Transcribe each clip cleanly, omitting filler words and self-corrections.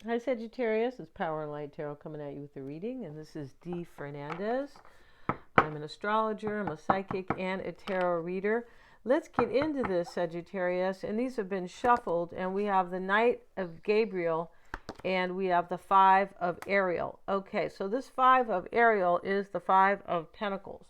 Hi, Sagittarius. It's Power and Light Tarot coming at you with a reading, and this is Dee Fernandez. I'm an astrologer, I'm a psychic, and a tarot reader. Let's get into this, Sagittarius. And these have been shuffled, and we have the Knight of Gabriel, and we have the Five of Ariel. Okay, so this Five of Ariel is the Five of Pentacles.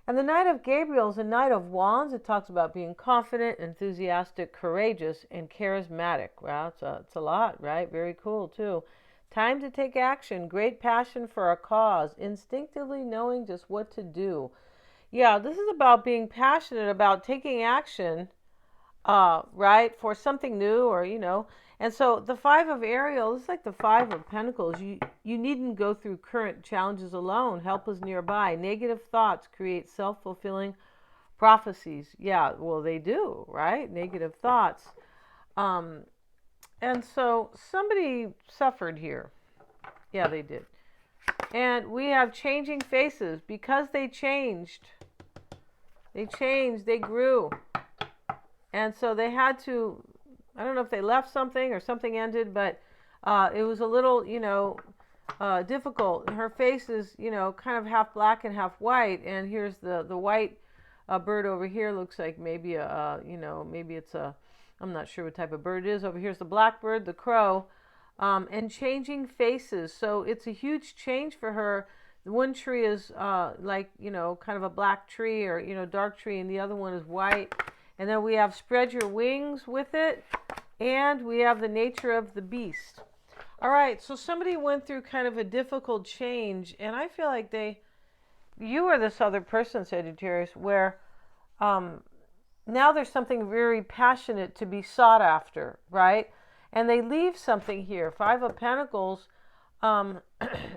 And the Knight of Gabriel is a Knight of Wands. It talks about being confident, enthusiastic, courageous, and charismatic. Wow, it's a lot, right? Very cool, too. Time to take action, great passion for a cause, instinctively knowing just what to do. Yeah, this is about being passionate about taking action, right, for something new, or and so the Five of Ariel is like the Five of Pentacles. You needn't go through current challenges alone. Help is nearby. Negative thoughts create self-fulfilling prophecies. Yeah, well, they do, right? Negative thoughts. um and so somebody suffered here. Yeah, they did. And we have changing faces because they changed, they grew. And so they had to, I don't know if they left something or something ended, but it was a little, difficult. Her face is, kind of half black and half white. And here's the white bird over here. Looks like maybe maybe it's a, I'm not sure what type of bird it is. Over here's the blackbird, the crow, and changing faces. So it's a huge change for her. The one tree is like, kind of a black tree, or, dark tree, and the other one is white. And then we have spread your wings with it, and we have the nature of the beast. All right, so somebody went through kind of a difficult change, and I feel like you are this other person, Sagittarius, where um, now there's something very passionate to be sought after, right? And they leave something here, Five of Pentacles, um,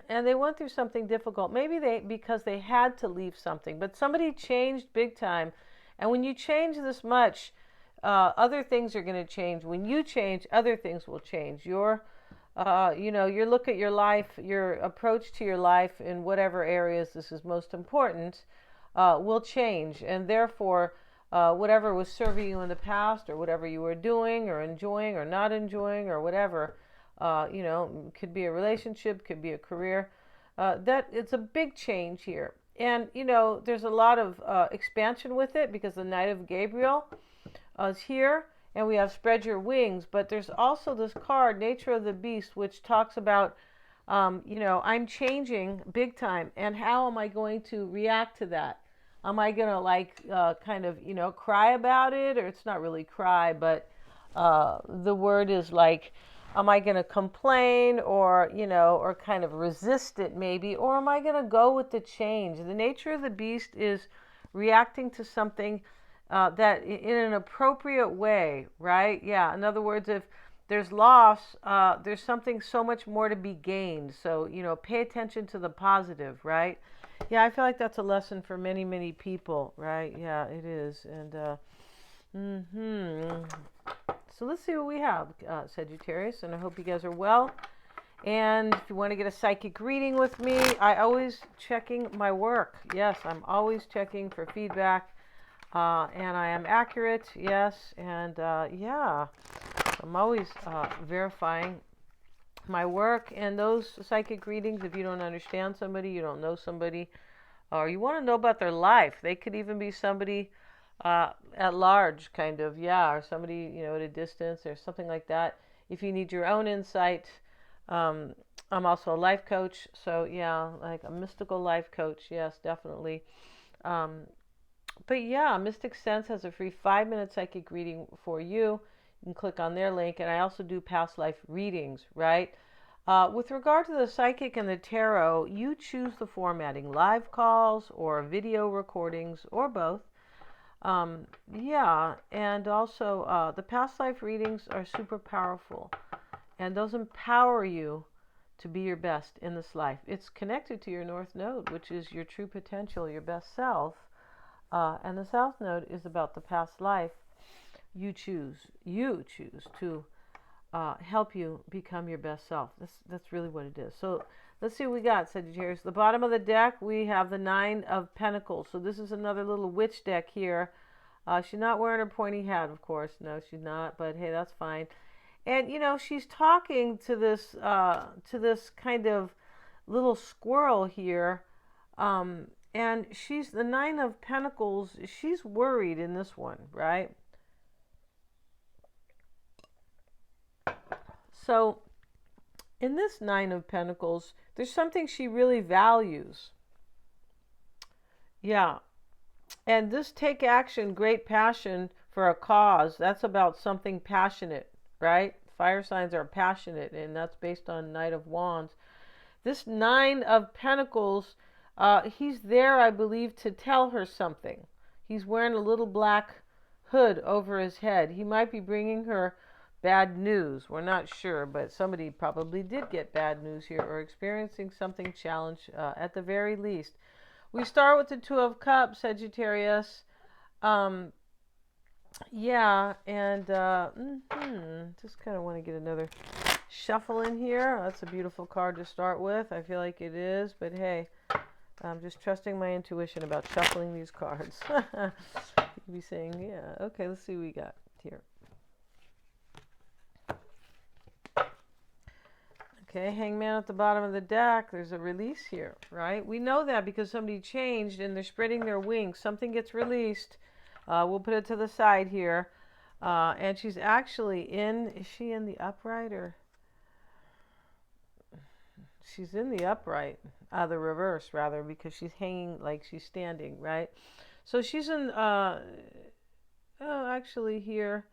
and they went through something difficult. Maybe because they had to leave something, but somebody changed big time. And when you change this much, other things are going to change. When you change, other things will change. Your look at your life, your approach to your life in whatever areas this is most important, will change. And therefore, whatever was serving you in the past, or whatever you were doing or enjoying or not enjoying, or whatever, could be a relationship, could be a career, that it's a big change here. And, there's a lot of expansion with it, because the Knight of Gabriel is here, and we have spread your wings. But there's also this card, Nature of the Beast, which talks about, I'm changing big time, and how am I going to react to that? Am I going to kind of, cry about it? Or it's not really cry, but the word is like, am I going to complain, or kind of resist it maybe? Or am I going to go with the change? The nature of the beast is reacting to something that in an appropriate way, right? Yeah, in other words, if there's loss, there's something so much more to be gained. So, pay attention to the positive, right? Yeah, I feel like that's a lesson for many, many people, right? Yeah, it is. And so let's see what we have, Sagittarius, and I hope you guys are well. And if you want to get a psychic reading with me, I always checking my work. Yes, I'm always checking for feedback, and I am accurate. Yes, and yeah, I'm always verifying my work. And those psychic readings, if you don't understand somebody, you don't know somebody, or you want to know about their life, they could even be somebody at large, kind of, yeah, or somebody, at a distance, or something like that. If you need your own insight, um, I'm also a life coach, so yeah, like a mystical life coach, yes, definitely. Um, but yeah, Mystic Sense has a free 5-minute psychic reading for you. You can click on their link, and I also do past life readings, right? With regard to the psychic and the tarot, you choose the formatting: live calls or video recordings, or both. Yeah, and also the past life readings are super powerful, and those empower you to be your best in this life. It's connected to your North Node, which is your true potential, your best self, and the South Node is about the past life. You choose to help you become your best self. That's really what it is. So let's see what we got, Sagittarius. The bottom of the deck, we have the Nine of Pentacles. So this is another little witch deck here. She's not wearing her pointy hat, of course. No, she's not. But hey, that's fine. And she's talking to this kind of little squirrel here, and she's the Nine of Pentacles. She's worried in this one, right? So in this Nine of Pentacles, there's something she really values. Yeah. And this take action, great passion for a cause, that's about something passionate, right? Fire signs are passionate, and that's based on Knight of Wands. This Nine of Pentacles, he's there, I believe, to tell her something. He's wearing a little black hood over his head. He might be bringing her bad news. We're not sure, but somebody probably did get bad news here or experiencing something challenged at the very least. We start with the Two of Cups, Sagittarius. Yeah, and just kind of want to get another shuffle in here. That's a beautiful card to start with. I feel like it is, but hey, I'm just trusting my intuition about shuffling these cards. You'd be saying, yeah, okay, let's see what we got here. Okay, Hangman at the bottom of the deck. There's a release here, right? We know that because somebody changed and they're spreading their wings. Something gets released. We'll put it to the side here. And she's actually is she in the upright or? She's in the upright, the reverse rather, because she's hanging like she's standing, right? So she's in, actually here,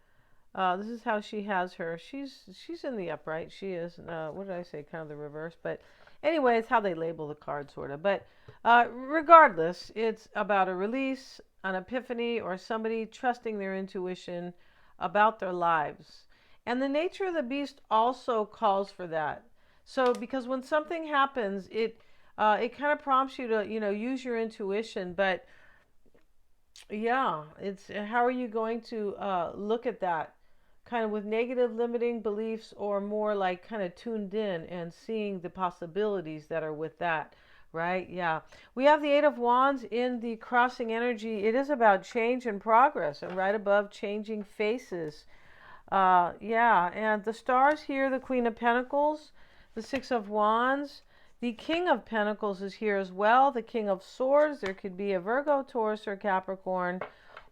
this is how she has her. She's in the upright. She is, what did I say? Kind of the reverse. But anyway, it's how they label the card, sort of. But regardless, it's about a release, an epiphany, or somebody trusting their intuition about their lives. And the nature of the beast also calls for that. So because when something happens, it kind of prompts you to, use your intuition. But yeah, it's how are you going to look at that? Kind of with negative limiting beliefs, or more like kind of tuned in and seeing the possibilities that are with that, right? Yeah. We have the Eight of Wands in the crossing energy. It is about change and progress, and right above, changing faces. Yeah, and the stars here, the Queen of Pentacles, the Six of Wands, the King of Pentacles is here as well, the King of Swords. There could be a Virgo, Taurus, or Capricorn,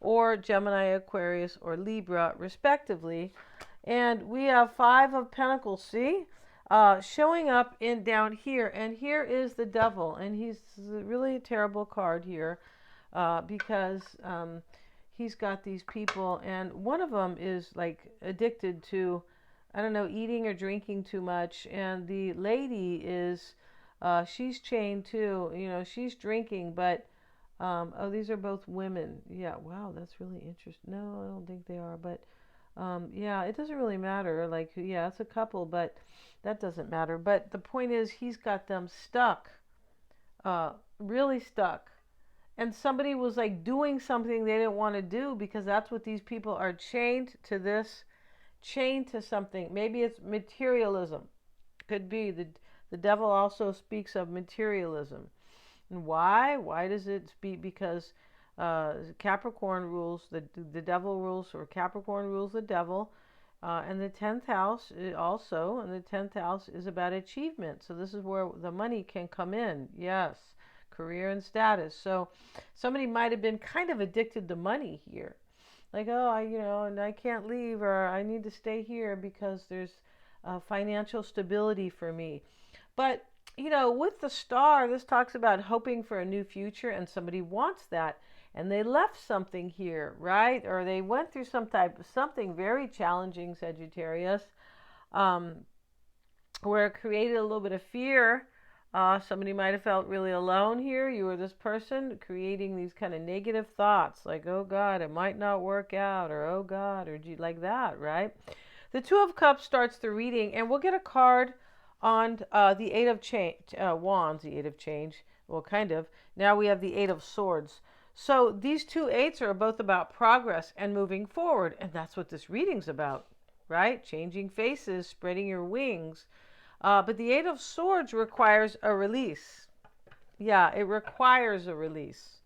or Gemini, Aquarius, or Libra, respectively. And we have Five of Pentacles, see? Showing up down here. And here is the Devil. And he's really a terrible card here because he's got these people. And one of them is like addicted to, I don't know, eating or drinking too much. And the lady is, she's chained too. She's drinking, but oh, these are both women. Yeah, wow, that's really interesting. No, I don't think they are, but yeah, it doesn't really matter. Like, yeah, it's a couple, but that doesn't matter. But the point is, he's got them stuck, really stuck. And somebody was like doing something they didn't want to do, because that's what these people are chained to this, chained to something. Maybe it's materialism. Could be. The devil also speaks of materialism. And why? Why does it speak? Because Capricorn rules, the devil rules, or Capricorn rules the devil. And the 10th house also, and the 10th house is about achievement. So this is where the money can come in. Yes, career and status. So somebody might have been kind of addicted to money here. Like, oh, and I can't leave, or I need to stay here because there's financial stability for me. But with the star, this talks about hoping for a new future, and somebody wants that, and they left something here, right? Or they went through something very challenging, Sagittarius, where it created a little bit of fear. Somebody might have felt really alone here. You were this person creating these kind of negative thoughts, like, oh God, it might not work out, or oh God, or like that, right? The Two of Cups starts the reading, and we'll get a card on the Eight of Wands, the Eight of Change. Well, kind of. Now we have the Eight of Swords. So these two eights are both about progress and moving forward. And that's what this reading's about, right? Changing faces, spreading your wings. But the Eight of Swords requires a release. Yeah, it requires a release.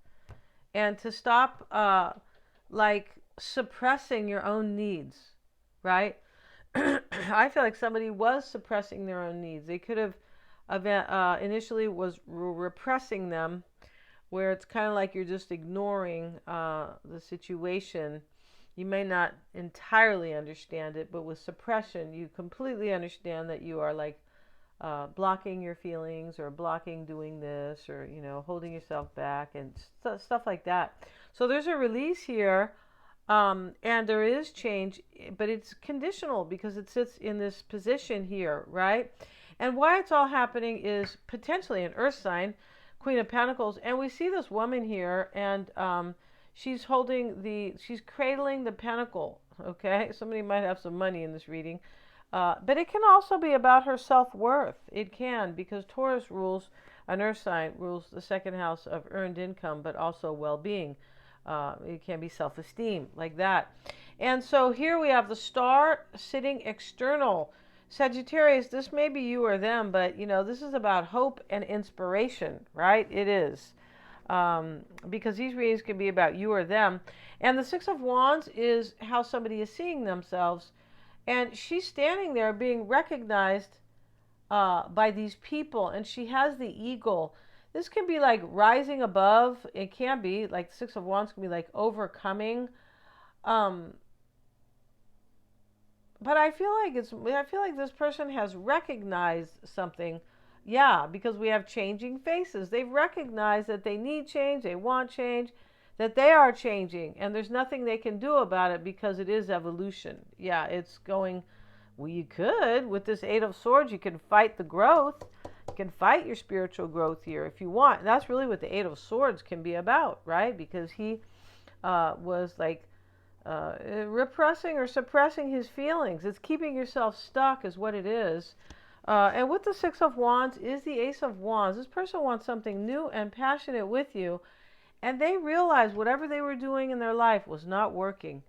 And to stop, like, suppressing your own needs, right? I feel like somebody was suppressing their own needs. They could have initially was repressing them, where it's kind of like you're just ignoring the situation. You may not entirely understand it, but with suppression, you completely understand that you are like blocking your feelings or blocking doing this or, holding yourself back and stuff like that. So there's a release here, and there is change, but it's conditional because it sits in this position here, right? And why it's all happening is potentially an earth sign, Queen of Pentacles. And we see this woman here, and she's cradling the pentacle, okay? Somebody might have some money in this reading. But it can also be about her self-worth. It can, because Taurus rules, an earth sign, rules the second house of earned income, but also well-being. It can be self-esteem, like that. And so here we have the star sitting external. Sagittarius, this may be you or them, but, this is about hope and inspiration, right? It is. Because these readings can be about you or them. And the Six of Wands is how somebody is seeing themselves. And she's standing there being recognized by these people, and she has the eagle. This can be like rising above. It can be like the Six of Wands can be like overcoming. But I feel like this person has recognized something. Yeah, because we have changing faces. They've recognized that they need change, they want change, that they are changing, and there's nothing they can do about it because it is evolution. Yeah, it's going, well, you could, with this Eight of Swords, you can fight the growth. You can fight your spiritual growth here if you want. And that's really what the Eight of Swords can be about, right? Because he was like repressing or suppressing his feelings. It's keeping yourself stuck is what it is. And with the Six of Wands is the Ace of Wands. This person wants something new and passionate with you. And they realized whatever they were doing in their life was not working,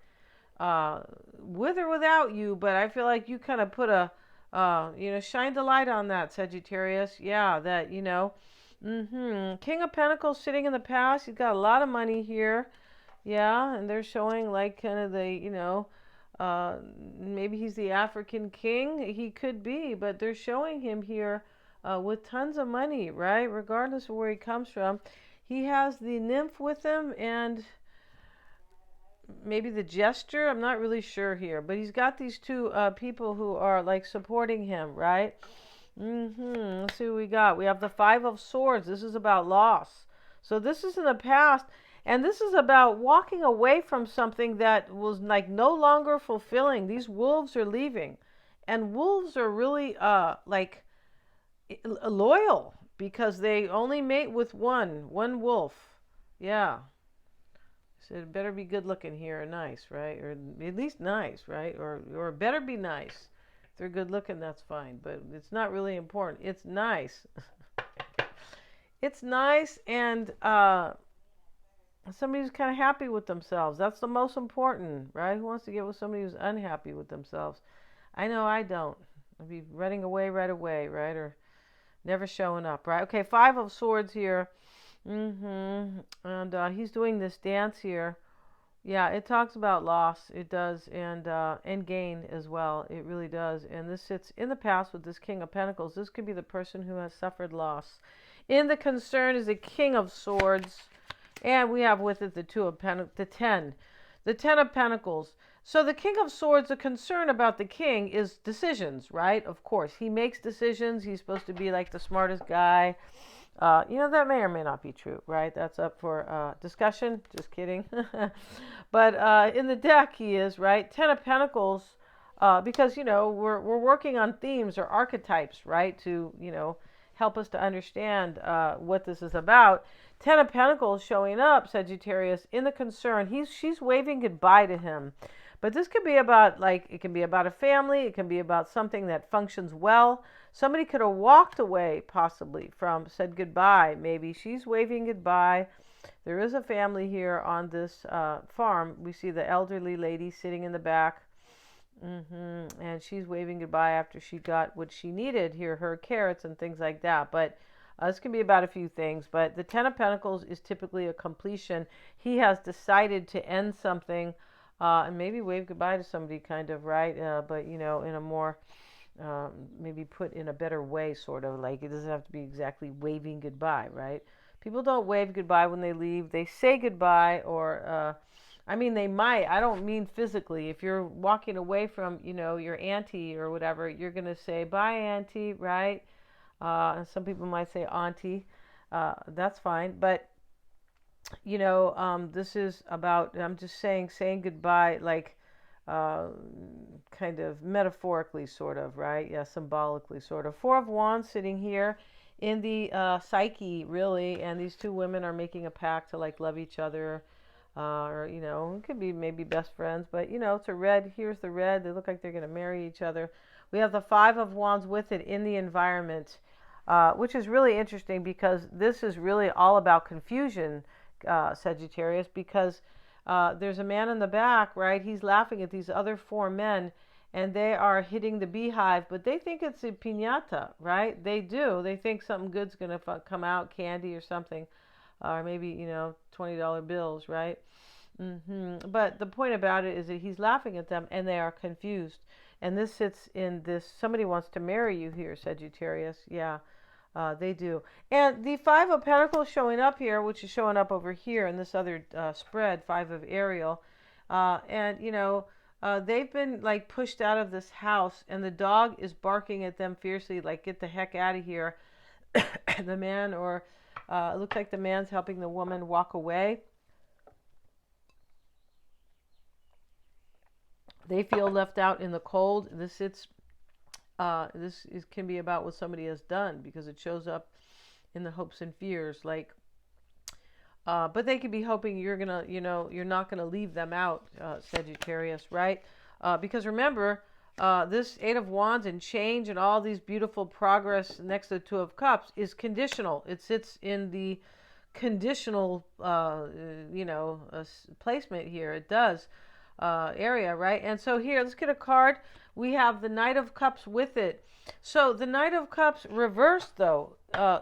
with or without you. But I feel like you kind of put shined a light on that, Sagittarius. Yeah, that, King of Pentacles sitting in the past. He's got a lot of money here. Yeah, and they're showing like kind of the, maybe he's the African king. He could be, but they're showing him here with tons of money, right? Regardless of where he comes from. He has the nymph with him and maybe the jester. I'm not really sure here, but he's got these two people who are like supporting him, right? Let's see what we got. We have the Five of Swords. This is about loss. So this is in the past, and this is about walking away from something that was like no longer fulfilling. These wolves are leaving, and wolves are really like loyal. Because they only mate with one wolf. Yeah. So it better be good looking here and nice, right? Or at least nice, right? Or better be nice. If they're good looking, that's fine. But it's not really important. It's nice. It's nice, and somebody who's kind of happy with themselves. That's the most important, right? Who wants to get with somebody who's unhappy with themselves? I know I don't. I'd be running away right away, right? Or never showing up, right? Okay, Five of Swords here. And he's doing this dance here. Yeah, it talks about loss. It does. And gain as well. It really does. And this sits in the past with this King of Pentacles. This could be the person who has suffered loss. In the concern is the King of Swords. And we have with it the Two of Pentacles, the Ten of Pentacles. So the King of Swords, the concern about the king is decisions, right? Of course, he makes decisions. He's supposed to be like the smartest guy. That may or may not be true, right? That's up for discussion. Just kidding. But in the deck, he is, right? Ten of Pentacles, because, we're working on themes or archetypes, right? To, help us to understand what this is about. Ten of Pentacles showing up, Sagittarius, in the concern. She's waving goodbye to him. But this could be about, it can be about a family. It can be about something that functions well. Somebody could have walked away, possibly, said goodbye. Maybe she's waving goodbye. There is a family here on this farm. We see the elderly lady sitting in the back. And she's waving goodbye after she got what she needed here, her carrots and things like that. But this can be about a few things. But the Ten of Pentacles is typically a completion. He has decided to end something. and maybe wave goodbye to somebody, kind of, right? But you know, in a more maybe put in a better way, sort of like it doesn't have to be exactly waving goodbye, right? People don't wave goodbye when they leave. They say goodbye, or I mean, they might. I don't mean physically. If you're walking away from, you know, your auntie or whatever, you're gonna say bye, auntie, right? And some people might say auntie. That's fine, but you know, this is about. I'm just saying goodbye, like uh, kind of metaphorically, sort of, right? Yeah, symbolically, sort of. Four of Wands sitting here in the psyche, really, and these two women are making a pact to like love each other, or you know, it could be maybe best friends, but you know, it's a red. Here's the red. They look like they're going to marry each other. We have the Five of Wands with it in the environment, which is really interesting because this is really all about confusion, Sagittarius, because there's a man in the back, right? He's laughing at these other four men, and they are hitting the beehive, but they think it's a piñata, right? They do. They think something good's going to come out, candy or something, or maybe, you know, $20 bills, right? But the point about it is that he's laughing at them, and they are confused. And this sits in this, somebody wants to marry you here, Sagittarius. Yeah. They do. And the Five of Pentacles showing up here, which is showing up over here in this other spread, Five of Ariel. And, you know, they've been like pushed out of this house, and the dog is barking at them fiercely, like, get the heck out of here. The man, or it looks like the man's helping the woman walk away. They feel left out in the cold. This can be about what somebody has done, because it shows up in the hopes and fears, like, but they could be hoping you're gonna, you know, you're not gonna leave them out, Sagittarius, right? Because remember, this Eight of Wands and change and all these beautiful progress next to the Two of Cups is conditional. It sits in the conditional, you know, placement here. It does. Area, right? And so here, let's get a card. We have the Knight of Cups with it. So the Knight of Cups reversed, though,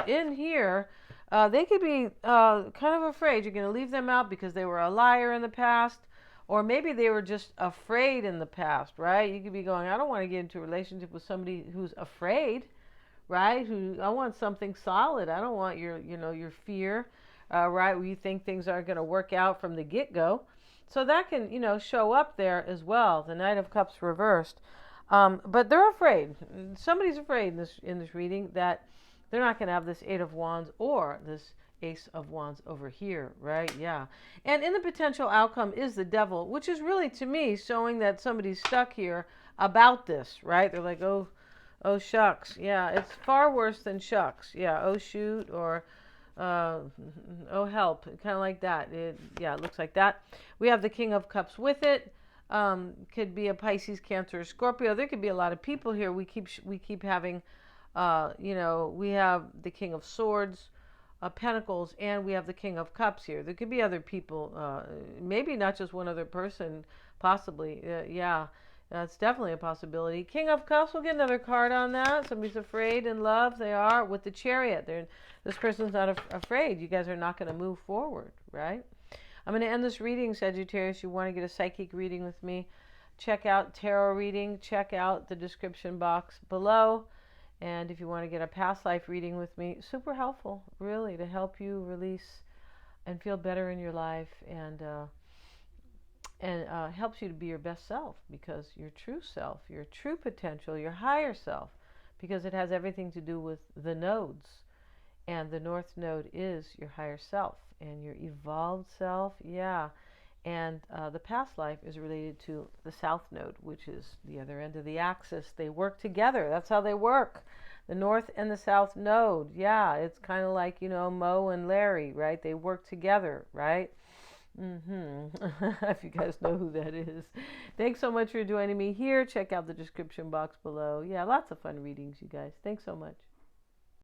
in here, they could be kind of afraid you're going to leave them out because they were a liar in the past, or maybe they were just afraid in the past, right? You could be going, I don't want to get into a relationship with somebody who's afraid, right? I want something solid. I don't want your, you know, your fear, right? Where you think things aren't going to work out from the get-go. So that can, you know, show up there as well. The Knight of Cups reversed. But they're afraid. Somebody's afraid in this reading that they're not going to have this Eight of Wands or this Ace of Wands over here, right? Yeah. And in the potential outcome is the Devil, which is really, to me, showing that somebody's stuck here about this, right? They're like, oh shucks. Yeah, it's far worse than shucks. Yeah, oh shoot, or oh help, kind of like that. It looks like that. We have the King of Cups with it. Could be a Pisces, Cancer, or Scorpio. There could be a lot of people here. We keep having, you know, we have the King of Swords, Pentacles, and we have the King of Cups here. There could be other people, maybe not just one other person, possibly. Yeah. That's definitely a possibility. King of Cups, we'll get another card on that. Somebody's afraid in love. They are with the Chariot. This person's not afraid. You guys are not going to move forward, right? I'm going to end this reading, Sagittarius. You want to get a psychic reading with me, check out tarot reading. Check out the description box below. And if you want to get a past life reading with me, super helpful, really, to help you release and feel better in your life, and helps you to be your best self, because your true self, your true potential, your higher self, because it has everything to do with the nodes. And the North Node is your higher self and your evolved self. Yeah. And the past life is related to the South Node, which is the other end of the axis. They work together. That's how they work. The North and the South Node. Yeah. It's kind of like, you know, Mo and Larry, right? They work together, right? If you guys know who that is. Thanks so much for joining me here. Check out the description box below. Yeah, lots of fun readings, you guys. Thanks so much.